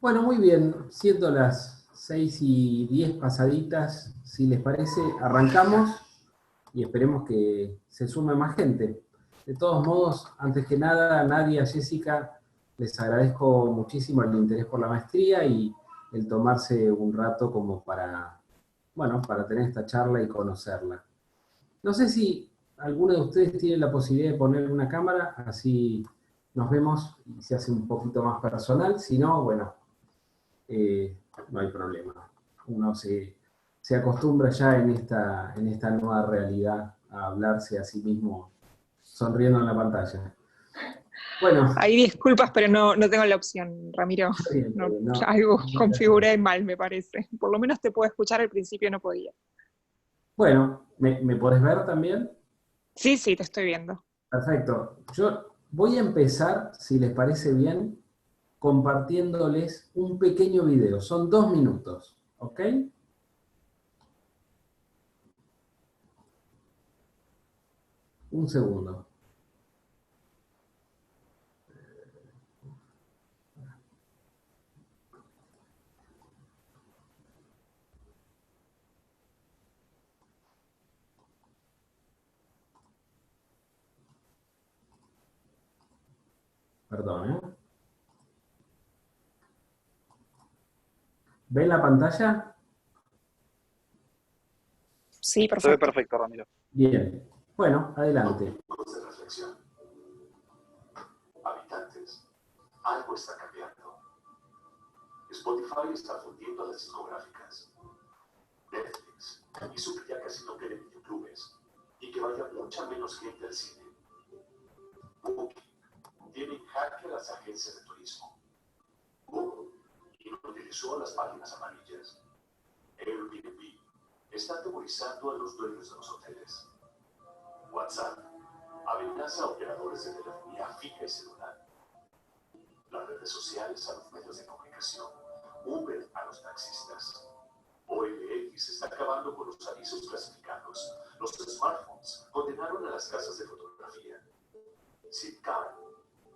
Bueno, muy bien, siendo las 6:10 pasaditas, si les parece, arrancamos y esperemos que se sume más gente. De todos modos, antes que nada, Nadia, Jessica, les agradezco muchísimo el interés por la maestría y el tomarse un rato como para, bueno, para tener esta charla y conocerla. No sé si alguno de ustedes tiene la posibilidad de poner una cámara, así nos vemos y se hace un poquito más personal. Si no, bueno, eh, no hay problema. Uno se acostumbra ya en esta nueva realidad a hablarse a sí mismo sonriendo en la pantalla. Bueno, Ahí disculpas, pero no tengo la opción, Ramiro. está bien, está No, bien, no, algo no te hace mal. configuré mal, me parece. Por lo menos te puedo escuchar, al principio no podía. Bueno, ¿me podés ver también? Sí, sí, te estoy viendo. Perfecto. Yo voy a empezar, si les parece bien, compartiéndoles un pequeño video. Son 2 minutos, ¿ok? Un segundo. Perdón, ¿eh? ¿Ven la pantalla? Sí, Se ve perfecto. perfecto, Ramiro. Bien. Bueno, adelante. De reflexión. Habitantes, algo está cambiando. Spotify está fundiendo a las discográficas. Netflix hizo que ya casi no queden videoclubes y que vaya mucha menos gente al cine. Booking tiene en jaque a las agencias de turismo. Google inutilizó a las páginas amarillas. Airbnb está atemorizando a los dueños de los hoteles. WhatsApp amenaza a operadores de telefonía fija y celular. Las redes sociales a los medios de comunicación. Uber a los taxistas. OLX está acabando con los avisos clasificados. Los smartphones condenaron a las casas de fotografía. Zipcar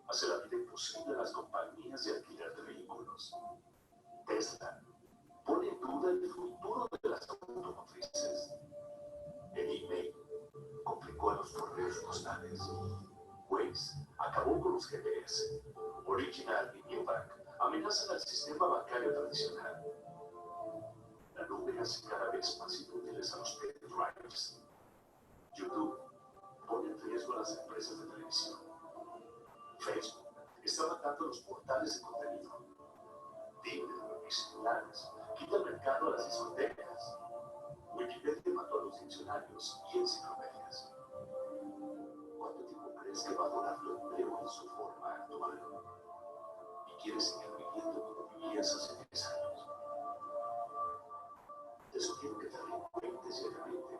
hace la vida imposible a las compañías de alquiler de vehículos. Tesla pone en duda el futuro de las automotrices. El email complicó a los correos postales. Waze acabó con los GPS. Original y Newbank amenazan al sistema bancario tradicional. La nube hace cada vez más inútiles a los pendrives. YouTube pone en riesgo a las empresas de televisión. Facebook está matando los portales de contenido. Tinder y similares quita el mercado a las discotecas. Wikipedia mató a los diccionarios y enciclopedias. ¿Cuánto tiempo crees que va a durar tu empleo en su forma actual? ¿Y quieres seguir viviendo como vivías hace 10 años? Te sugiero que te reinventes seriamente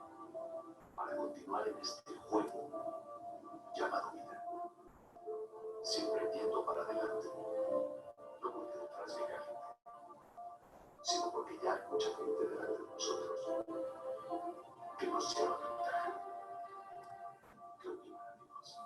para continuar en este juego llamado vida. Siempre yendo para adelante, no porque detrás llega gente, sino porque ya hay mucha gente delante de nosotros que nos lleva ventaja. ¿Qué opinan, amigos?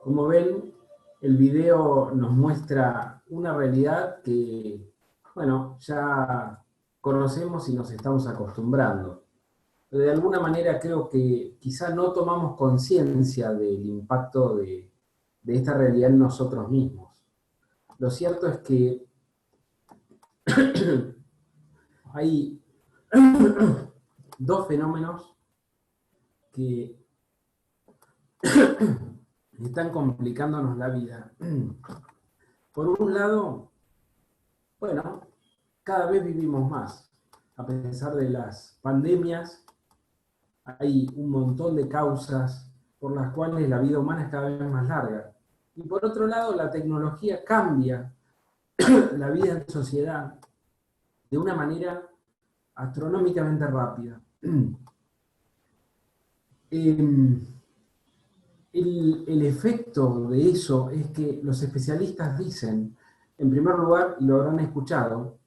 Como ven, el video nos muestra una realidad que, bueno, ya conocemos y nos estamos acostumbrando. Pero de alguna manera creo que quizá no tomamos conciencia del impacto de esta realidad en nosotros mismos. Lo cierto es que hay dos fenómenos que están complicándonos la vida. Por un lado, bueno, cada vez vivimos más. A pesar de las pandemias, hay un montón de causas por las cuales la vida humana es cada vez más larga. Y por otro lado, la tecnología cambia la vida en sociedad de una manera astronómicamente rápida. El efecto de eso es que los especialistas dicen, en primer lugar, y lo habrán escuchado,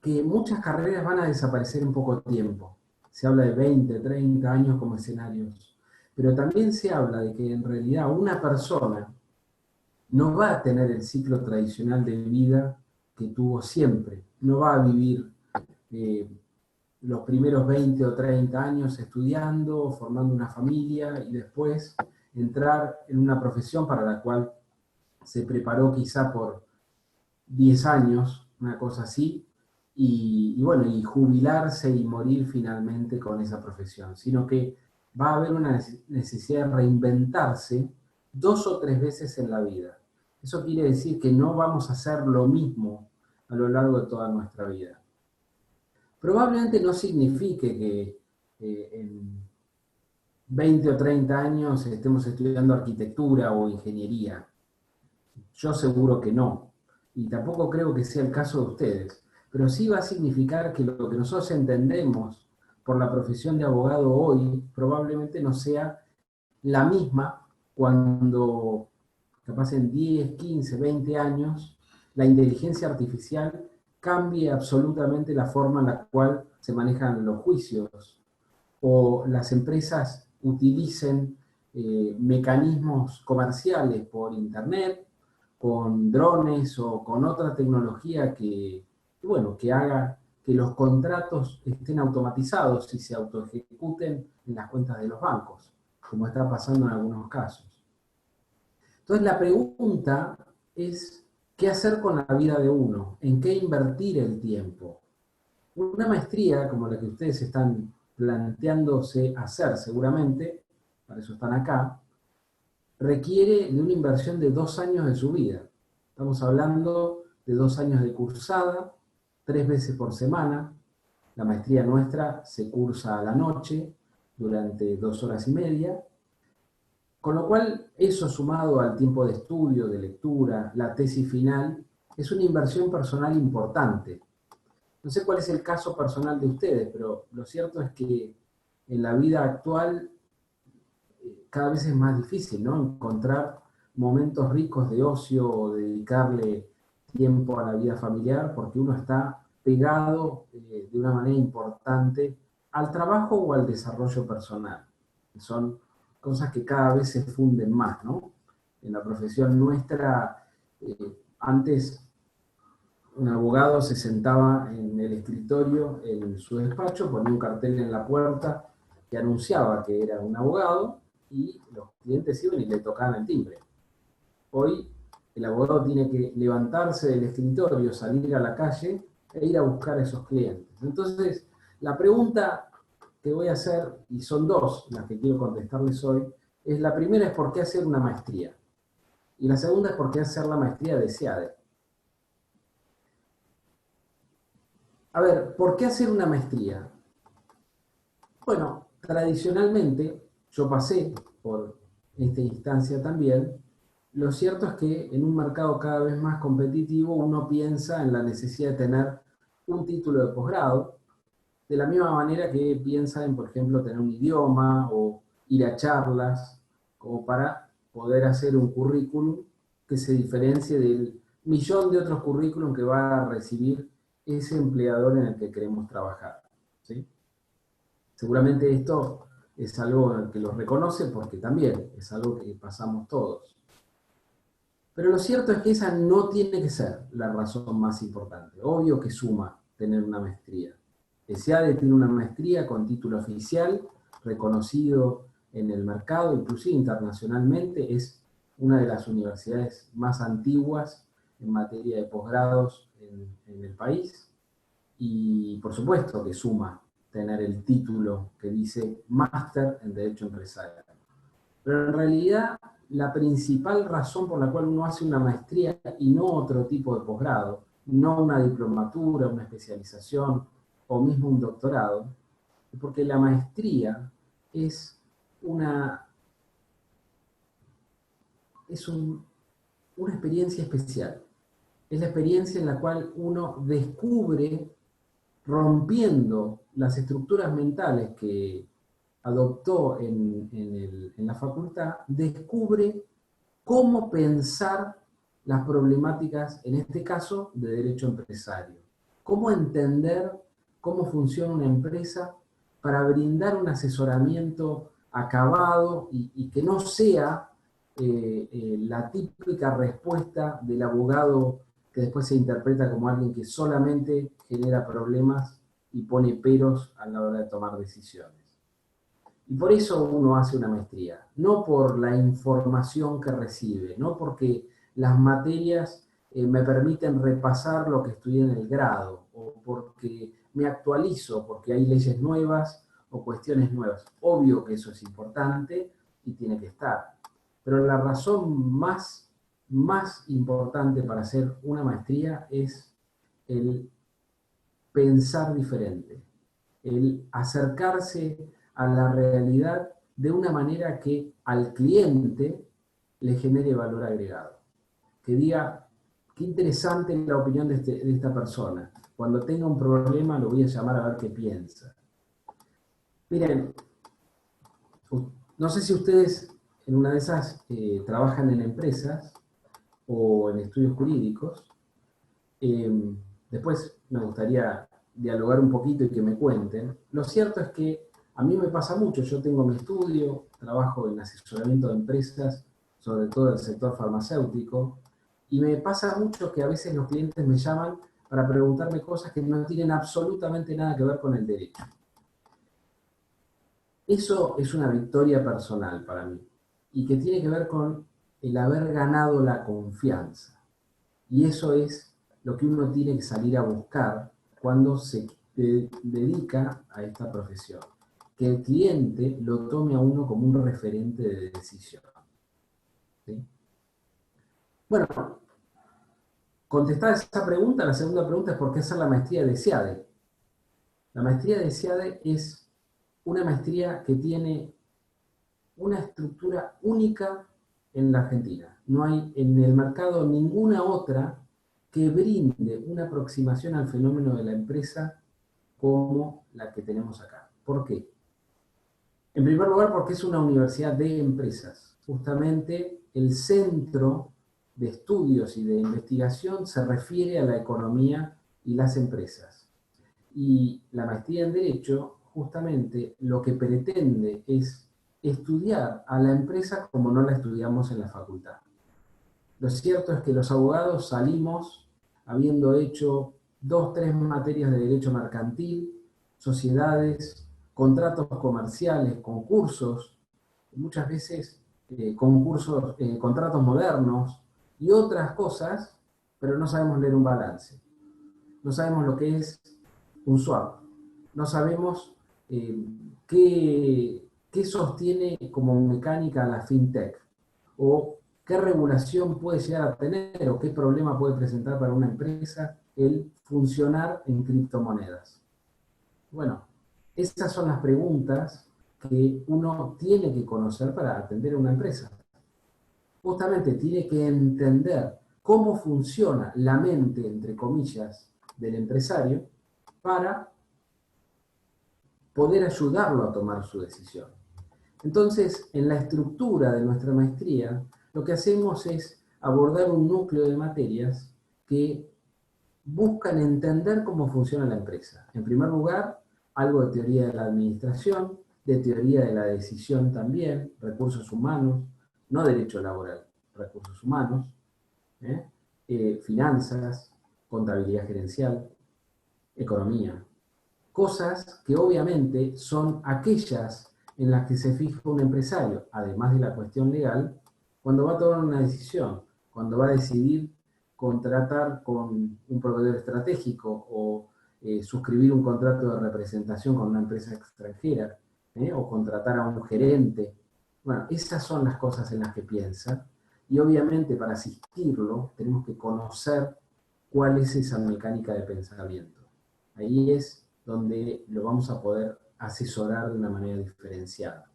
que muchas carreras van a desaparecer en poco tiempo. se habla de 20, 30 años como escenarios, pero también se habla de que en realidad una persona no va a tener el ciclo tradicional de vida que tuvo siempre, no va a vivir los primeros 20 o 30 años estudiando, formando una familia y después entrar en una profesión para la cual se preparó quizá por 10 años, una cosa así, y bueno, y jubilarse y morir finalmente con esa profesión, sino que va a haber una necesidad de reinventarse 2 o 3 veces en la vida. Eso quiere decir que no vamos a hacer lo mismo a lo largo de toda nuestra vida. Probablemente no signifique que en 20 o 30 años estemos estudiando arquitectura o ingeniería. Yo seguro que no. Y tampoco creo que sea el caso de ustedes. Pero sí va a significar que lo que nosotros entendemos por la profesión de abogado hoy probablemente no sea la misma cuando, capaz en 10, 15, 20 años, la inteligencia artificial cambie absolutamente la forma en la cual se manejan los juicios o las empresas utilicen mecanismos comerciales por internet, con drones o con otra tecnología bueno, que haga que los contratos estén automatizados y se autoejecuten en las cuentas de los bancos, como está pasando en algunos casos. Entonces la pregunta es, ¿qué hacer con la vida de uno? ¿En qué invertir el tiempo? Una maestría como la que ustedes están planteándose hacer seguramente, para eso están acá, requiere de una inversión de 2 años de su vida. Estamos hablando de 2 años de cursada, 3 veces por semana. La maestría nuestra se cursa a la noche durante 2 horas y media. Con lo cual, eso sumado al tiempo de estudio, de lectura, la tesis final, es una inversión personal importante. No sé cuál es el caso personal de ustedes, pero lo cierto es que en la vida actual cada vez es más difícil, ¿no? Encontrar momentos ricos de ocio o dedicarle tiempo a la vida familiar porque uno está pegado de una manera importante al trabajo o al desarrollo personal. Son cosas que cada vez se funden más, ¿no? En la profesión nuestra, antes un abogado se sentaba en el escritorio, en su despacho, ponía un cartel en la puerta que anunciaba que era un abogado y los clientes iban y le tocaban el timbre. Hoy el abogado tiene que levantarse del escritorio, salir a la calle e ir a buscar a esos clientes. Entonces, la pregunta que voy a hacer, y son 2 las que quiero contestarles hoy, es la primera es ¿por qué hacer una maestría? Y la segunda es ¿por qué hacer la maestría de SEADE? A ver, ¿por qué hacer una maestría? Bueno, tradicionalmente, yo pasé por esta instancia también, lo cierto es que en un mercado cada vez más competitivo uno piensa en la necesidad de tener un título de posgrado, de la misma manera que piensa en, por ejemplo, tener un idioma o ir a charlas, como para poder hacer un currículum que se diferencie del millón de otros currículum que va a recibir ese empleador en el que queremos trabajar, ¿sí? Seguramente esto es algo que los reconoce porque también es algo que pasamos todos. Pero lo cierto es que esa no tiene que ser la razón más importante. Obvio que suma tener una maestría. El SEADE tiene una maestría con título oficial, reconocido en el mercado, inclusive internacionalmente, es una de las universidades más antiguas en materia de posgrados en el país. Y por supuesto que suma tener el título que dice Máster en Derecho Empresarial. Pero en realidad la principal razón por la cual uno hace una maestría y no otro tipo de posgrado, no una diplomatura, una especialización o mismo un doctorado, es porque la maestría es una experiencia especial. Es la experiencia en la cual uno descubre, rompiendo las estructuras mentales que adoptó en la facultad, descubre cómo pensar las problemáticas, en este caso, de derecho empresario. Cómo entender cómo funciona una empresa para brindar un asesoramiento acabado y que no sea la típica respuesta del abogado que después se interpreta como alguien que solamente genera problemas y pone peros a la hora de tomar decisiones. Y por eso uno hace una maestría, no por la información que recibe, no porque las materias me permiten repasar lo que estudié en el grado, o porque me actualizo, porque hay leyes nuevas o cuestiones nuevas. Obvio que eso es importante y tiene que estar. Pero la razón más importante para hacer una maestría es el pensar diferente, el acercarse a la realidad de una manera que al cliente le genere valor agregado. Que diga, qué interesante la opinión de esta persona. Cuando tenga un problema lo voy a llamar a ver qué piensa. Miren, no sé si ustedes en una de esas trabajan en empresas o en estudios jurídicos. Después me gustaría dialogar un poquito y que me cuenten. Lo cierto es que a mí me pasa mucho, yo tengo mi estudio, trabajo en asesoramiento de empresas, sobre todo del sector farmacéutico, y me pasa mucho que a veces los clientes me llaman para preguntarme cosas que no tienen absolutamente nada que ver con el derecho. Eso es una victoria personal para mí, y que tiene que ver con el haber ganado la confianza. Y eso es lo que uno tiene que salir a buscar cuando se dedica a esta profesión. Que el cliente lo tome a uno como un referente de decisión. ¿Sí? Bueno, contestada esa pregunta, la segunda pregunta es ¿por qué hacer la maestría de SIADE? La maestría de SIADE es una maestría que tiene una estructura única en la Argentina. No hay en el mercado ninguna otra que brinde una aproximación al fenómeno de la empresa como la que tenemos acá. ¿Por qué? En primer lugar, porque es una universidad de empresas. Justamente el centro de estudios y de investigación se refiere a la economía y las empresas. Y la maestría en Derecho, justamente, lo que pretende es estudiar a la empresa como no la estudiamos en la facultad. Lo cierto es que los abogados salimos habiendo hecho 2, 3 materias de derecho mercantil, sociedades, contratos comerciales, concursos, muchas veces contratos modernos y otras cosas, pero no sabemos leer un balance. No sabemos lo que es un swap. No sabemos qué sostiene como mecánica la fintech o qué regulación puede llegar a tener o qué problema puede presentar para una empresa el funcionar en criptomonedas. Bueno, esas son las preguntas que uno tiene que conocer para atender a una empresa. Justamente tiene que entender cómo funciona la mente, entre comillas, del empresario para poder ayudarlo a tomar su decisión. Entonces, en la estructura de nuestra maestría, lo que hacemos es abordar un núcleo de materias que buscan entender cómo funciona la empresa. En primer lugar, algo de teoría de la administración, de teoría de la decisión también, recursos humanos, no derecho laboral, recursos humanos, finanzas, contabilidad gerencial, economía. Cosas que obviamente son aquellas en las que se fija un empresario, además de la cuestión legal, cuando va a tomar una decisión, cuando va a decidir contratar con un proveedor estratégico o suscribir un contrato de representación con una empresa extranjera, o contratar a un gerente. Bueno, esas son las cosas en las que piensa, y obviamente para asistirlo tenemos que conocer cuál es esa mecánica de pensamiento. Ahí es donde lo vamos a poder asesorar de una manera diferenciada.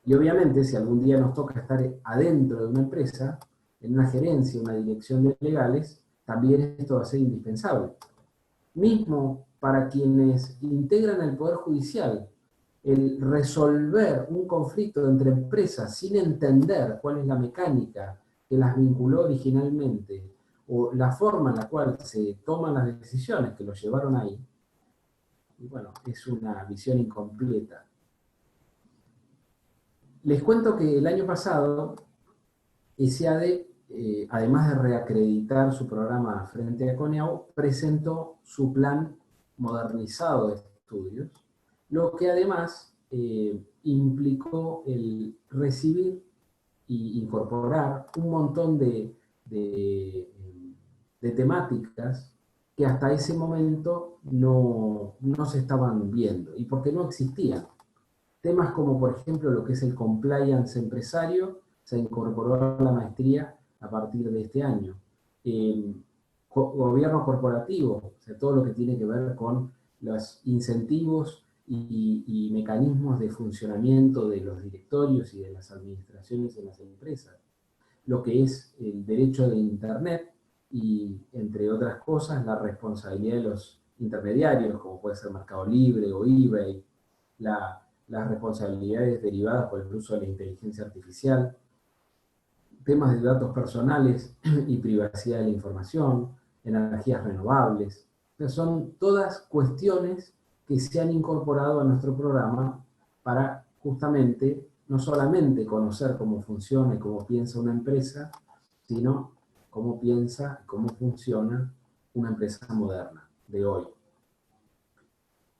Y obviamente, si algún día nos toca estar adentro de una empresa, en una gerencia, una dirección de legales, también esto va a ser indispensable. Mismo para quienes integran el Poder Judicial, el resolver un conflicto entre empresas sin entender cuál es la mecánica que las vinculó originalmente, o la forma en la cual se toman las decisiones que los llevaron ahí, y bueno, es una visión incompleta. Les cuento que el año pasado, ESEADE, además de reacreditar su programa frente a CONEAU, presentó su plan modernizado de estudios, lo que además implicó el recibir e incorporar un montón de temáticas que hasta ese momento no se estaban viendo y porque no existían. Temas como, por ejemplo, lo que es el compliance empresario, se incorporó a la maestría a partir de este año. Gobierno corporativo, o sea, todo lo que tiene que ver con los incentivos y mecanismos de funcionamiento de los directorios y de las administraciones en las empresas. Lo que es el derecho de Internet y, entre otras cosas, la responsabilidad de los intermediarios, como puede ser Mercado Libre o eBay, las responsabilidades derivadas por el uso de la inteligencia artificial, temas de datos personales y privacidad de la información, energías renovables. Son todas cuestiones que se han incorporado a nuestro programa para justamente no solamente conocer cómo funciona y cómo piensa una empresa, sino cómo piensa y cómo funciona una empresa moderna de hoy.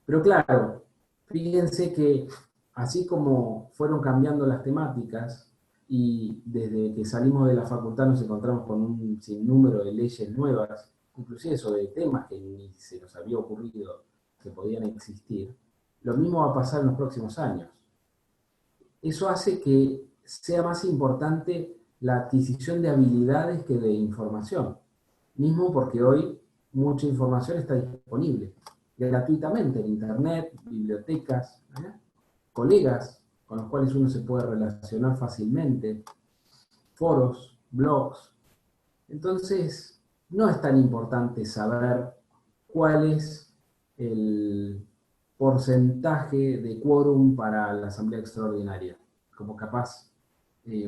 Pero claro, fíjense que así como fueron cambiando las temáticas y desde que salimos de la facultad nos encontramos con un sinnúmero de leyes nuevas, inclusive sobre temas que ni se nos había ocurrido que podían existir, lo mismo va a pasar en los próximos años. Eso hace que sea más importante la adquisición de habilidades que de información, mismo porque hoy mucha información está disponible gratuitamente en internet, bibliotecas, colegas con los cuales uno se puede relacionar fácilmente, foros, blogs. Entonces, no es tan importante saber cuál es el porcentaje de quórum para la asamblea extraordinaria, como capaz,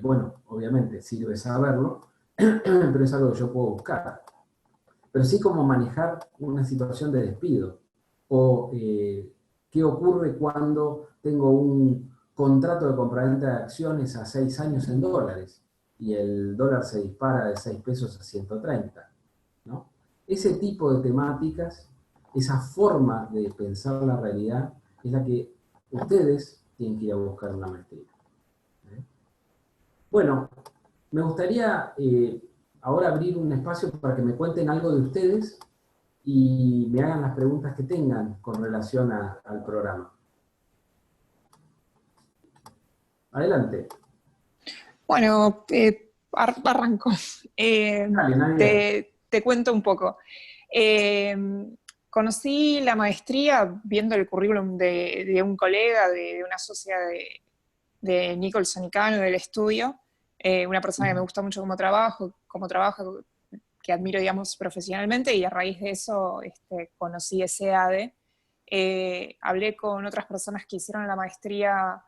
bueno, obviamente sirve saberlo, pero es algo que yo puedo buscar. Pero sí cómo manejar una situación de despido, o qué ocurre cuando tengo un contrato de compraventa de acciones a 6 años en dólares y el dólar se dispara de 6 pesos a 130, ¿no? Ese tipo de temáticas, esa forma de pensar la realidad, es la que ustedes tienen que ir a buscar en la maestría. Bueno, me gustaría ahora abrir un espacio para que me cuenten algo de ustedes y me hagan las preguntas que tengan con relación al programa. Adelante. Bueno, arranco. Dale, Nadia. Te cuento un poco. Conocí la maestría viendo el currículum de un colega, de una socia de Nicholson y Cano del estudio, una persona que me gusta mucho cómo trabaja, que admiro, digamos, profesionalmente, y a raíz de eso conocí ESEADE. Hablé con otras personas que hicieron la maestría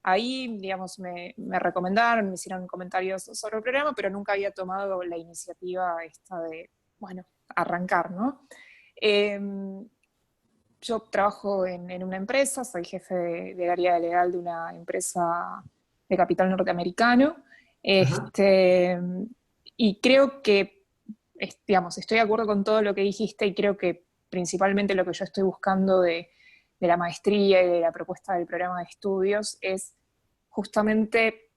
ahí, digamos, me recomendaron, me hicieron comentarios sobre el programa, pero nunca había tomado la iniciativa esta de, bueno, arrancar, ¿no? Yo trabajo en una empresa, soy jefe del área legal de una empresa de capital norteamericano, y creo que, digamos, estoy de acuerdo con todo lo que dijiste, y creo que principalmente lo que yo estoy buscando de la maestría y de la propuesta del programa de estudios es justamente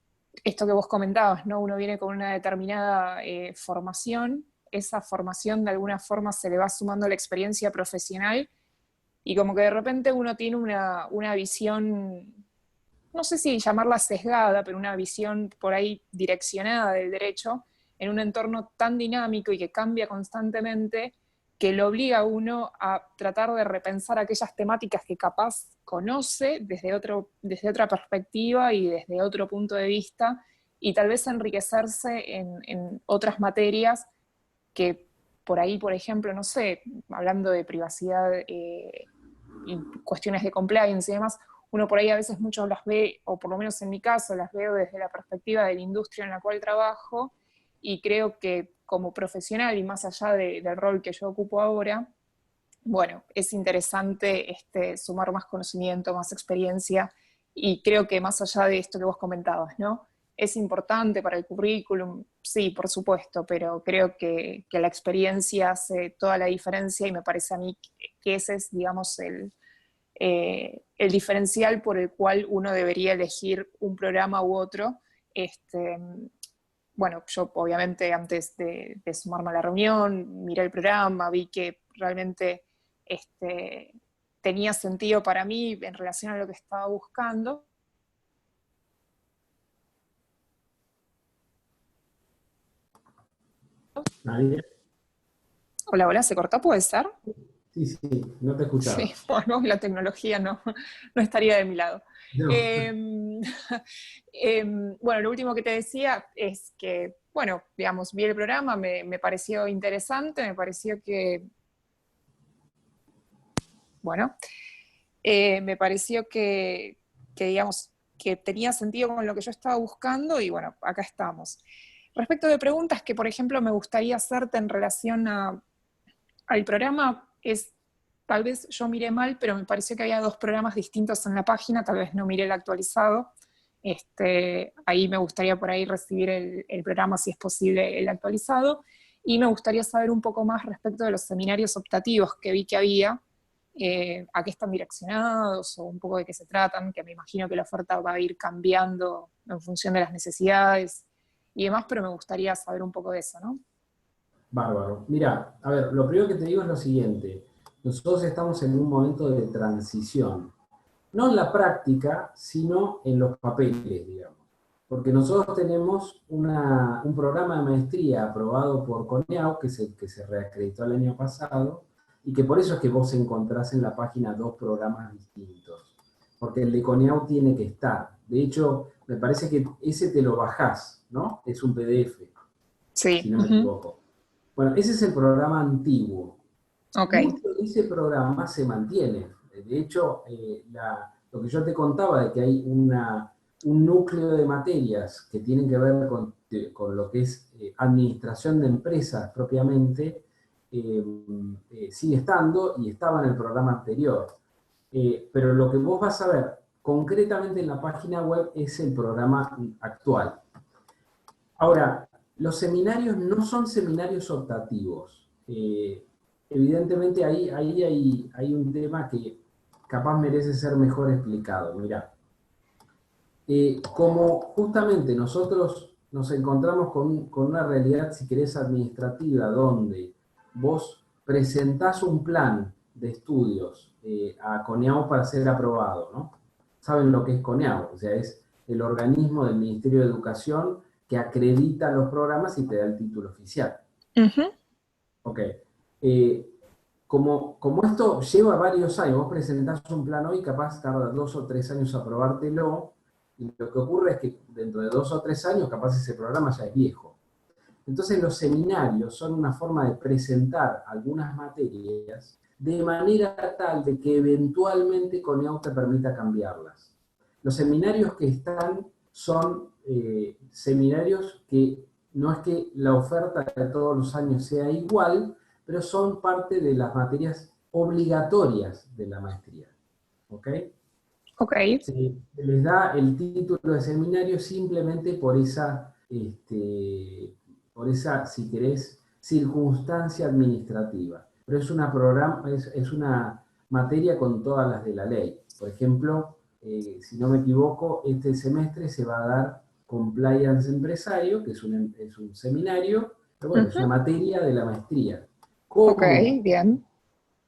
esto que vos comentabas, ¿no? Uno viene con una determinada formación, esa formación de alguna forma se le va sumando la experiencia profesional, y como que de repente uno tiene una visión, no sé si llamarla sesgada, pero una visión por ahí direccionada del derecho, en un entorno tan dinámico y que cambia constantemente, que lo obliga a uno a tratar de repensar aquellas temáticas que capaz conoce desde otra perspectiva y desde otro punto de vista, y tal vez enriquecerse en otras materias que por ahí, por ejemplo, no sé, hablando de privacidad y cuestiones de compliance y demás, uno por ahí a veces muchos las ve, o por lo menos en mi caso, las veo desde la perspectiva de la industria en la cual trabajo, y creo que como profesional y más allá del rol que yo ocupo ahora, bueno, es interesante sumar más conocimiento, más experiencia, y creo que más allá de esto que vos comentabas, ¿no? Es importante para el currículum, sí, por supuesto, pero creo que la experiencia hace toda la diferencia y me parece a mí que ese es, digamos, el diferencial por el cual uno debería elegir un programa u otro. Bueno, yo obviamente antes de sumarme a la reunión, miré el programa, vi que realmente tenía sentido para mí en relación a lo que estaba buscando. ¿Nadie? Hola, hola, ¿se cortó? ¿Puede ser? Sí, sí, no te Sí, escuchaba. bueno, la tecnología no estaría de mi lado. No. Bueno, lo último que te decía es que, bueno, digamos, vi el programa, me pareció interesante, me pareció bueno, me pareció digamos, que tenía sentido con lo que yo estaba buscando y bueno, acá estamos. Respecto de preguntas que, por ejemplo, me gustaría hacerte en relación al programa, tal vez yo miré mal, pero me pareció que había 2 programas distintos en la página, tal vez no miré el actualizado. Ahí me gustaría por ahí recibir el programa, si es posible, el actualizado. Y me gustaría saber un poco más respecto de los seminarios optativos que vi que había, a qué están direccionados o un poco de qué se tratan, que me imagino que la oferta va a ir cambiando en función de las necesidades y demás, pero me gustaría saber un poco de eso, ¿no? Bárbaro. Mira, a ver, lo primero que te digo es lo siguiente. Nosotros estamos en un momento de transición. No en la práctica, sino en los papeles, digamos. Porque nosotros tenemos un programa de maestría aprobado por CONEAU, que se reacreditó el año pasado, y que por eso es que vos encontrás en la página 2 programas distintos. Porque el de CONEAU tiene que estar. De hecho, me parece que ese te lo bajás, ¿no? Es un PDF, si Sí, no me equivoco. Bueno, ese es el programa antiguo. ok. Mucho de ese programa se mantiene. De hecho, lo que yo te contaba de que hay un núcleo de materias que tienen que ver con lo que es administración de empresas propiamente, sigue estando y estaba en el programa anterior. Pero lo que vos vas a ver concretamente en la página web es el programa actual. Ahora, los seminarios no son seminarios optativos. Evidentemente ahí hay un tema que capaz merece ser mejor explicado. Mirá, como justamente nosotros nos encontramos con una realidad, si querés, administrativa, donde vos presentás un plan de estudios a CONEAU para ser aprobado, ¿no? Saben lo que es CONEAU, o sea, es el organismo del Ministerio de Educación que acredita los programas y te da el título oficial. Uh-huh. Ok. Como esto lleva varios años, vos presentás un plan hoy, capaz tarda 2 o 3 años aprobártelo, y lo que ocurre es que dentro de 2 o 3 años, capaz ese programa ya es viejo. Entonces los seminarios son una forma de presentar algunas materias de manera tal de que eventualmente CONEAU te permita cambiarlas. Los seminarios que están son seminarios que no es que la oferta de todos los años sea igual, pero son parte de las materias obligatorias de la maestría. ¿Ok? Ok. Se les da el título de seminario simplemente por esa, si querés, circunstancia administrativa. Pero es una materia con todas las de la ley. Por ejemplo, si no me equivoco, este semestre se va a dar Compliance Empresario, que es un seminario, pero bueno, es una Uh-huh. materia de la maestría. Ok, bien.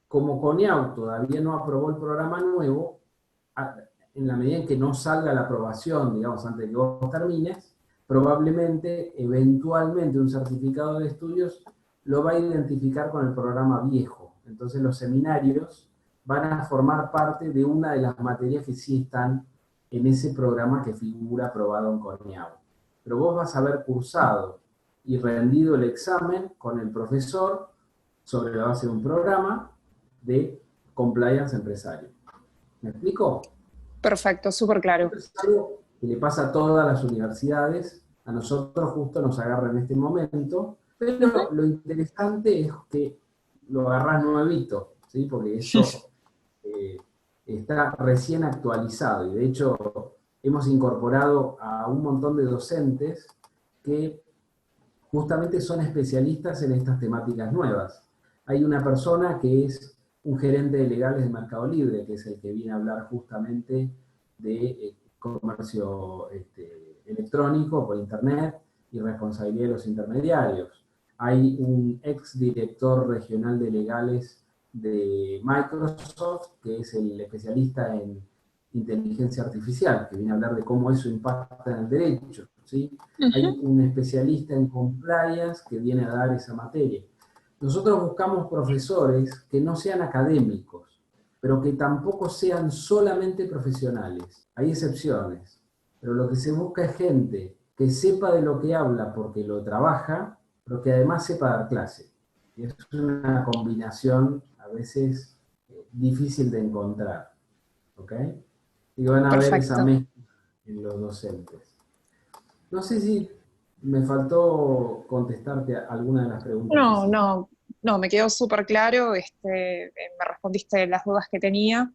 Como CONEAU todavía no aprobó el programa nuevo, en la medida en que no salga la aprobación, digamos, antes de que vos termines, probablemente, eventualmente, un certificado de estudios lo va a identificar con el programa viejo. Entonces los seminarios van a formar parte de una de las materias que sí están en ese programa que figura aprobado en CONEAU. Pero vos vas a haber cursado y rendido el examen con el profesor sobre la base de un programa de compliance empresario. ¿Me explico? Perfecto, súper claro. Esto es algo que le pasa a todas las universidades, a nosotros justo nos agarra en este momento, Uh-huh. pero lo interesante es que lo agarrás nuevito. ¿sí? Porque esto está recién actualizado, y de hecho hemos incorporado a un montón de docentes que justamente son especialistas en estas temáticas nuevas. Hay una persona que es un gerente de legales de Mercado Libre, que es el que viene a hablar justamente de comercio electrónico por internet y responsabilidad de los intermediarios. Hay un ex director regional de legales de Microsoft, que es el especialista en inteligencia artificial, que viene a hablar de cómo eso impacta en el derecho, ¿sí? Hay un especialista en compliance que viene a dar esa materia. Nosotros buscamos profesores que no sean académicos, pero que tampoco sean solamente profesionales. Hay excepciones, pero lo que se busca es gente que sepa de lo que habla porque lo trabaja, pero que además sepa dar clase. Y es una combinación a veces difícil de encontrar, ¿ok? Y van a ver esa Perfecto. mezcla en los docentes. No sé si me faltó contestarte a alguna de las preguntas que No, hiciste. no, no, me quedó súper claro, me respondiste las dudas que tenía.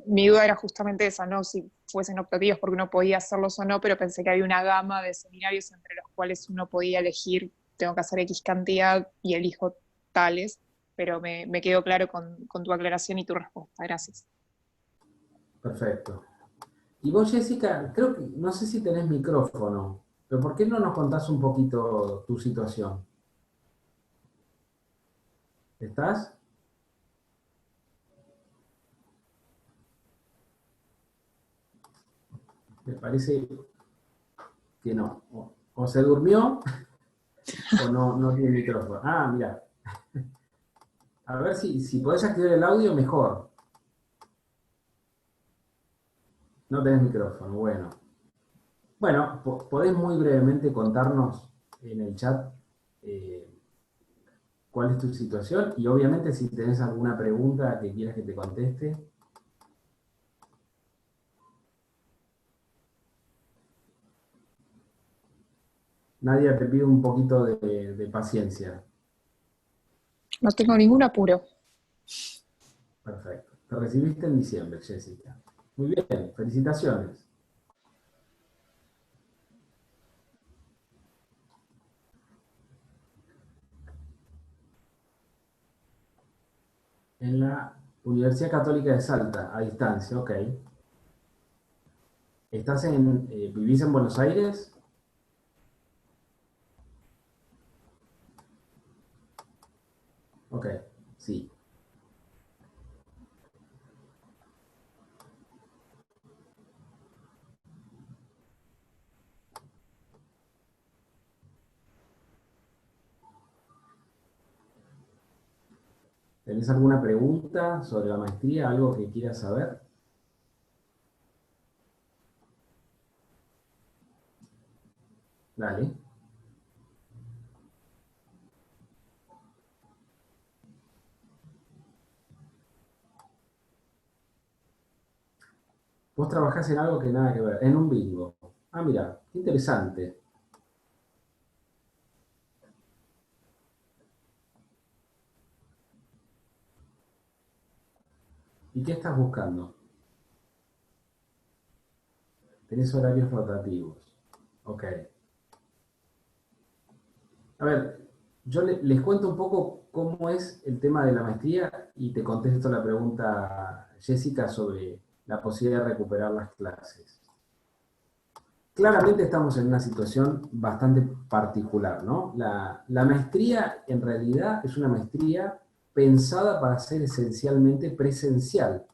Mi duda era justamente esa, ¿no? Si fuesen optativos porque uno podía hacerlos o no, pero pensé que había una gama de seminarios entre los cuales uno podía elegir, tengo que hacer X cantidad y elijo tales, pero me quedó claro con tu aclaración y tu respuesta. Gracias. Perfecto. Y vos, Jessica, creo que, no sé si tenés micrófono, pero ¿por qué no nos contás un poquito tu situación? ¿Estás? Me parece que no. O se durmió o no tiene micrófono. Ah, mira. A ver si podés activar el audio, mejor. No tenés micrófono, bueno. Bueno, podés muy brevemente contarnos en el chat eh, cuál es tu situación y obviamente si tenés alguna pregunta que quieras que te conteste. Nadia, te pido un poquito de paciencia. No tengo ningún apuro. Perfecto. Te recibiste en diciembre, Jessica. Muy bien, felicitaciones. En la Universidad Católica de Salta, a distancia, ok. ¿Vivís en Buenos Aires? Ok, sí. ¿Tenés alguna pregunta sobre la maestría? ¿Algo que quieras saber? Dale. Vos trabajás en algo que nada que ver, en un bingo. Ah, mira, qué interesante. ¿Y qué estás buscando? Tenés horarios rotativos. Ok. A ver, les cuento un poco cómo es el tema de la maestría y te contesto la pregunta, Jessica, sobre la posibilidad de recuperar las clases. Claramente estamos en una situación bastante particular, ¿no? La maestría en realidad es una maestría pensada para ser esencialmente presencial.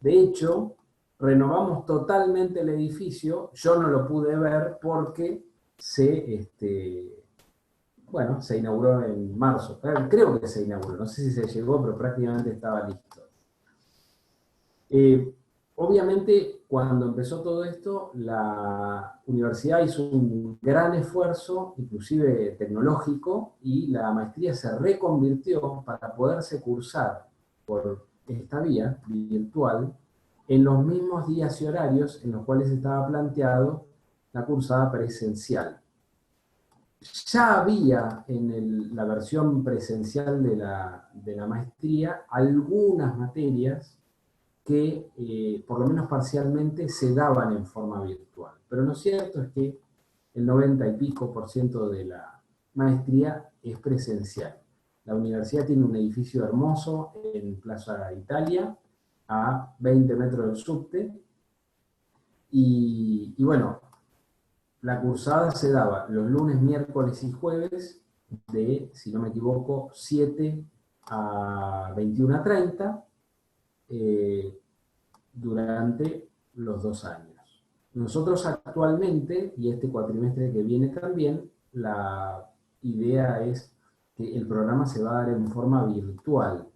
De hecho, renovamos totalmente el edificio. Yo no lo pude ver porque se inauguró en marzo. Creo que se inauguró, no sé si se llegó, pero prácticamente estaba listo. Eh, Obviamente, cuando empezó todo esto, la universidad hizo un gran esfuerzo, inclusive tecnológico, y la maestría se reconvirtió para poderse cursar por esta vía virtual en los mismos días y horarios en los cuales estaba planteado la cursada presencial. ya había en la versión presencial de la maestría algunas materias que, por lo menos parcialmente, se daban en forma virtual. Pero lo cierto es que el 90 y pico por ciento de la maestría es presencial. La universidad tiene un edificio hermoso en Plaza Italia, a 20 metros del subte, y bueno, la cursada se daba los lunes, miércoles y jueves de, si no me equivoco, 7 a 21:30 durante los 2 años. Nosotros actualmente, y este cuatrimestre que viene también, la idea es que el programa se va a dar en forma virtual,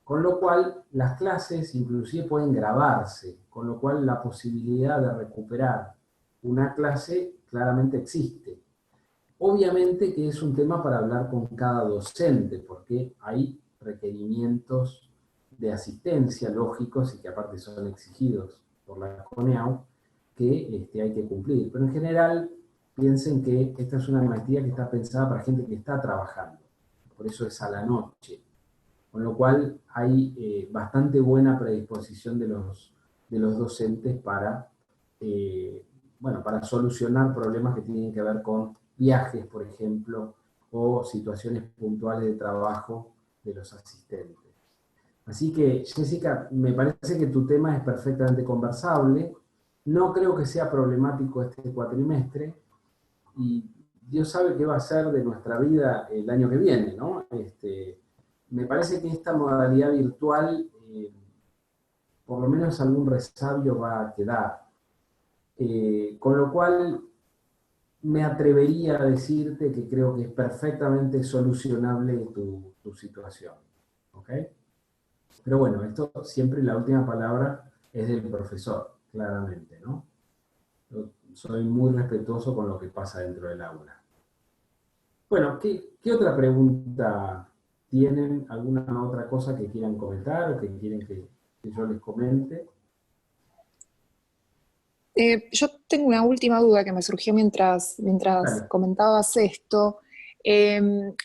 con lo cual las clases inclusive pueden grabarse, con lo cual la posibilidad de recuperar una clase claramente existe. Obviamente que es un tema para hablar con cada docente, porque hay requerimientos de asistencia lógicos y que aparte son exigidos por la CONEAU que hay que cumplir. Pero en general, piensen que esta es una maestría que está pensada para gente que está trabajando, por eso es a la noche. Con lo cual hay bastante buena predisposición de los docentes para, bueno, para solucionar problemas que tienen que ver con viajes, por ejemplo, o situaciones puntuales de trabajo de los asistentes. Así que, Jessica, me parece que tu tema es perfectamente conversable. No creo que sea problemático este cuatrimestre y Dios sabe qué va a ser de nuestra vida el año que viene, ¿no? Me parece que esta modalidad virtual, por lo menos algún resabio va a quedar. Con lo cual, me atrevería a decirte que creo que es perfectamente solucionable tu situación. ¿Ok? Pero bueno, esto siempre la última palabra es del profesor, claramente, ¿no? Yo soy muy respetuoso con lo que pasa dentro del aula. Bueno, ¿qué otra pregunta tienen? ¿Alguna otra cosa que quieran comentar o que quieren que yo les comente? Yo tengo una última duda que me surgió mientras Dale. comentabas esto.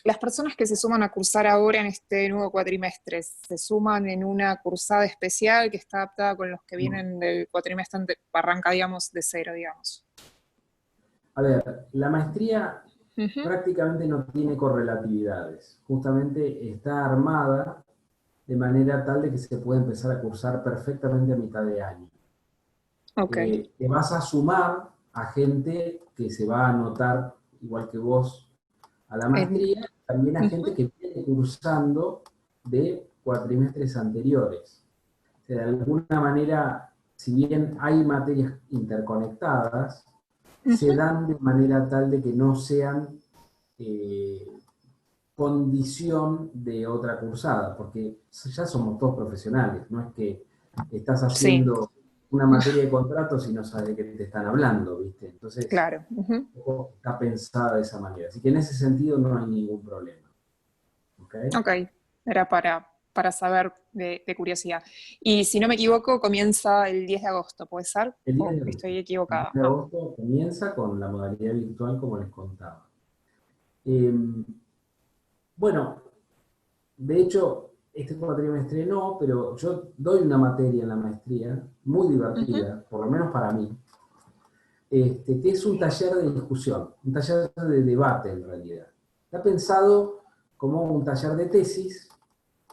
Las personas que se suman a cursar ahora en este nuevo cuatrimestre, ¿se suman en una cursada especial que está adaptada con los que vienen del cuatrimestre, arranca, digamos, de cero, digamos? A ver, la maestría Ujú. prácticamente no tiene correlatividades. Justamente está armada de manera tal de que se puede empezar a cursar perfectamente a mitad de año. Ok. Te vas a sumar a gente que se va a anotar, igual que vos, a la En- maestría, también a gente Ujú. que viene cursando de cuatrimestres anteriores. O sea, de alguna manera, si bien hay materias interconectadas, se Ujú. dan de manera tal de que no sean eh, condición de otra cursada, porque ya somos todos profesionales, no es que estás Sí, haciendo una materia de contratos y no sabes de qué te están hablando, ¿viste? Entonces, claro. Ujú. un poco está pensada de esa manera. Así que en ese sentido no hay ningún problema. ¿Ok? Ok, era para saber de curiosidad. Y si no me equivoco, comienza el 10 de agosto, ¿puede ser? El 10 ¿O de agosto. estoy El 10 equivocada? de Ah, agosto comienza con la modalidad virtual, como les contaba. Eh, bueno, de hecho, este cuatrimestre no, pero yo doy una materia en la maestría muy ujú. divertida, por lo menos para mí, que es un taller de discusión, un taller de debate en realidad. Está pensado como un taller de tesis,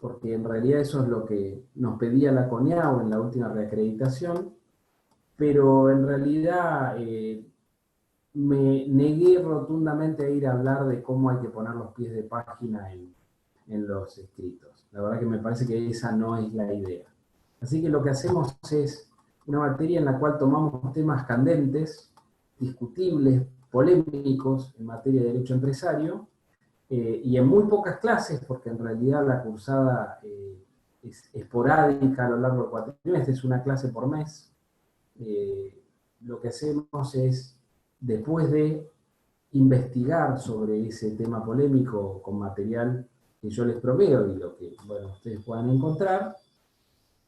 porque en realidad eso es lo que nos pedía la CONEAU en la última reacreditación, pero en realidad me negué rotundamente a ir a hablar de cómo hay que poner los pies de página en los escritos. La verdad que me parece que esa no es la idea. Así que lo que hacemos es una materia en la cual tomamos temas candentes, discutibles, polémicos en materia de derecho empresario, y en muy pocas clases, porque en realidad la cursada es esporádica a lo largo de 4 trimestres, es una clase por mes. eh, lo que hacemos es, después de investigar sobre ese tema polémico con material que yo les proveo y lo que bueno, ustedes puedan encontrar,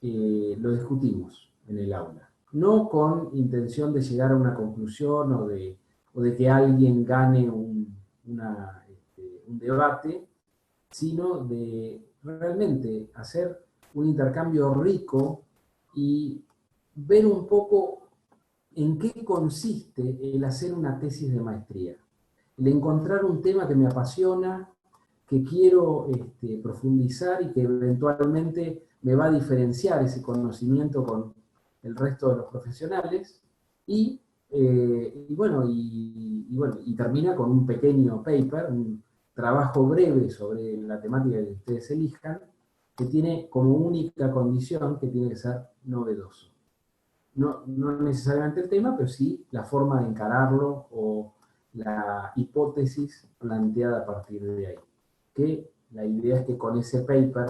lo discutimos en el aula. No con intención de llegar a una conclusión o de que alguien gane un debate, sino de realmente hacer un intercambio rico y ver un poco en qué consiste el hacer una tesis de maestría. El encontrar un tema que me apasiona, que quiero profundizar y que eventualmente me va a diferenciar ese conocimiento con el resto de los profesionales, y termina con un pequeño paper, un trabajo breve sobre la temática que ustedes elijan, que tiene como única condición que tiene que ser novedoso. No necesariamente el tema, pero sí la forma de encararlo o la hipótesis planteada a partir de ahí. Que la idea es que con ese paper,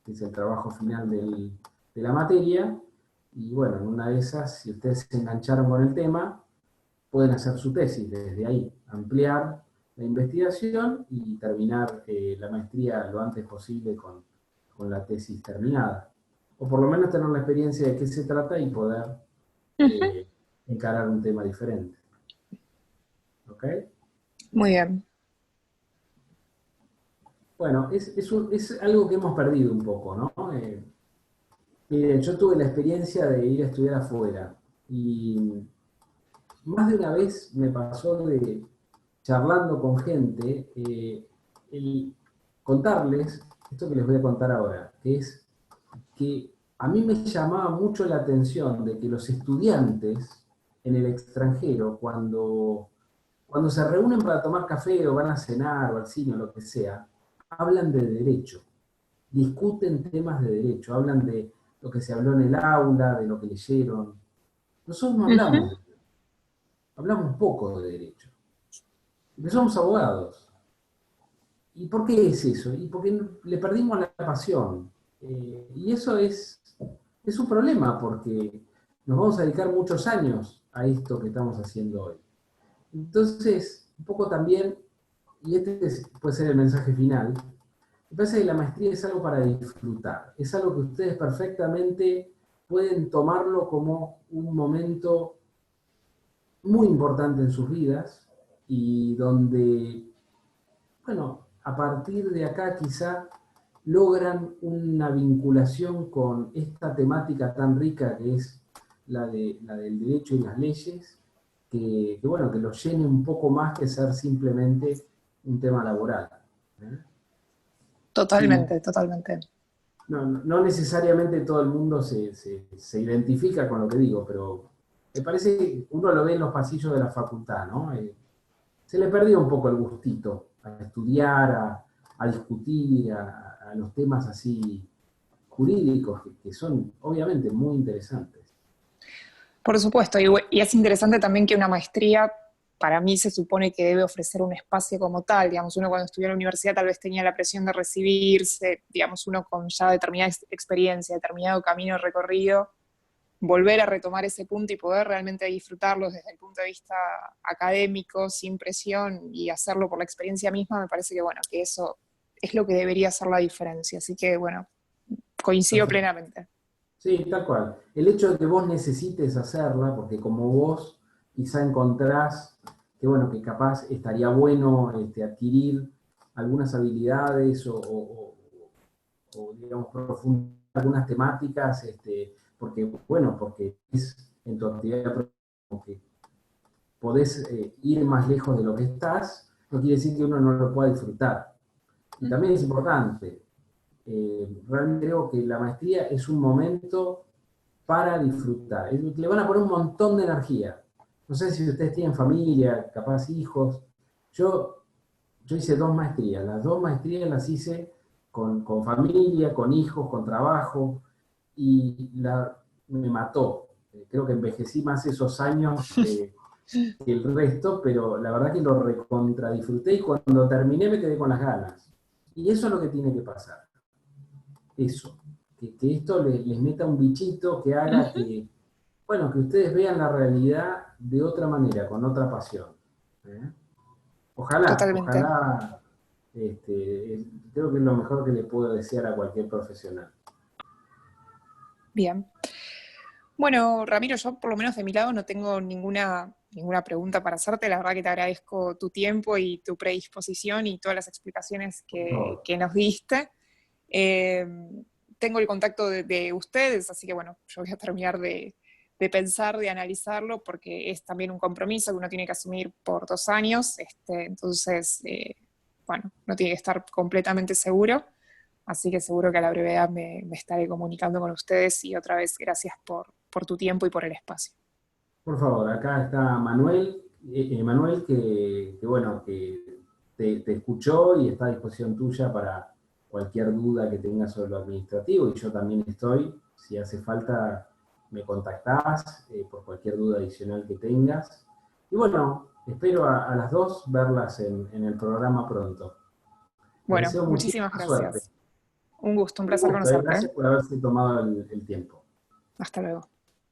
que es el trabajo final de la materia, y bueno, en una de esas, si ustedes se engancharon con el tema, pueden hacer su tesis desde ahí, ampliar la investigación y terminar la maestría lo antes posible con la tesis terminada. O por lo menos tener la experiencia de qué se trata y poder encarar un tema diferente. ¿Ok? Muy bien. Bueno, es algo que hemos perdido un poco, ¿no? Yo tuve la experiencia de ir a estudiar afuera y más de una vez me pasó de, charlando con gente, el contarles esto que les voy a contar ahora, que es que a mí me llamaba mucho la atención de que los estudiantes en el extranjero, cuando se reúnen para tomar café o van a cenar o al cine o lo que sea, hablan de derecho, discuten temas de derecho, hablan de lo que se habló en el aula, de lo que leyeron. Nosotros no hablamos, hablamos poco de derecho, porque somos abogados. ¿Y por qué es eso? Y porque le perdimos la pasión. Y eso es un problema, porque nos vamos a dedicar muchos años a esto que estamos haciendo hoy. Entonces, un poco también, y puede ser el mensaje final, me parece que la maestría es algo para disfrutar, es algo que ustedes perfectamente pueden tomarlo como un momento muy importante en sus vidas y donde, bueno, a partir de acá quizá logran una vinculación con esta temática tan rica que es la del derecho y las leyes, que los llene un poco más que ser simplemente un tema laboral. Totalmente, Sí, totalmente. no necesariamente todo el mundo se identifica con lo que digo, pero me parece que uno lo ve en los pasillos de la facultad, ¿no? Se le perdió un poco el gustito a estudiar, a discutir, a los temas así jurídicos, que son obviamente muy interesantes. Por supuesto, y es interesante también que una maestría, para mí se supone que debe ofrecer un espacio como tal, digamos, uno cuando estudió en la universidad tal vez tenía la presión de recibirse, digamos, uno con ya determinada experiencia, determinado camino recorrido, volver a retomar ese punto y poder realmente disfrutarlo desde el punto de vista académico, sin presión, y hacerlo por la experiencia misma, me parece que, bueno, que eso es lo que debería hacer la diferencia. Así que, bueno, coincido Perfecto. plenamente. Sí, tal cual. El hecho de que vos necesites hacerla, porque como vos quizá encontrás que, bueno, que capaz estaría bueno adquirir algunas habilidades o, digamos, profundizar algunas temáticas, porque es en tu actividad como que podés ir más lejos de lo que estás, no quiere decir que uno no lo pueda disfrutar. Y también es importante, realmente creo que la maestría es un momento para disfrutar. Le van a poner un montón de energía. No sé si ustedes tienen familia, capaz hijos. Yo hice 2 maestrías. Las 2 maestrías las hice con familia, con hijos, con trabajo, y me mató. Creo que envejecí más esos años que el resto, pero la verdad que lo recontra disfruté y cuando terminé me quedé con las ganas. Y eso es lo que tiene que pasar. Eso. Que esto les meta un bichito que haga que, bueno, que ustedes vean la realidad de otra manera, con otra pasión. ¿Eh? Totalmente. Ojalá, creo que es lo mejor que le puedo desear a cualquier profesional. Bien. Bueno, Ramiro, yo por lo menos de mi lado no tengo ninguna ninguna pregunta para hacerte. La verdad que te agradezco tu tiempo y tu predisposición y todas las explicaciones que nos diste. Tengo el contacto de ustedes, así que bueno, yo voy a terminar de pensar, de analizarlo, porque es también un compromiso que uno tiene que asumir por 2 años, entonces, bueno, no tiene que estar completamente seguro, así que seguro que a la brevedad me estaré comunicando con ustedes, y otra vez gracias por tu tiempo y por el espacio. Por favor, acá está Manuel, Manuel que bueno, que te escuchó y está a disposición tuya para cualquier duda que tengas sobre lo administrativo, y yo también estoy, si hace falta me contactás por cualquier duda adicional que tengas. Y bueno, espero a las 2 verlas en el programa pronto. Les Bueno, deseo muchísimas muchísima suerte. gracias. Un gusto, un Un placer gusto, conocerte. gracias por haberse tomado el tiempo. Hasta luego.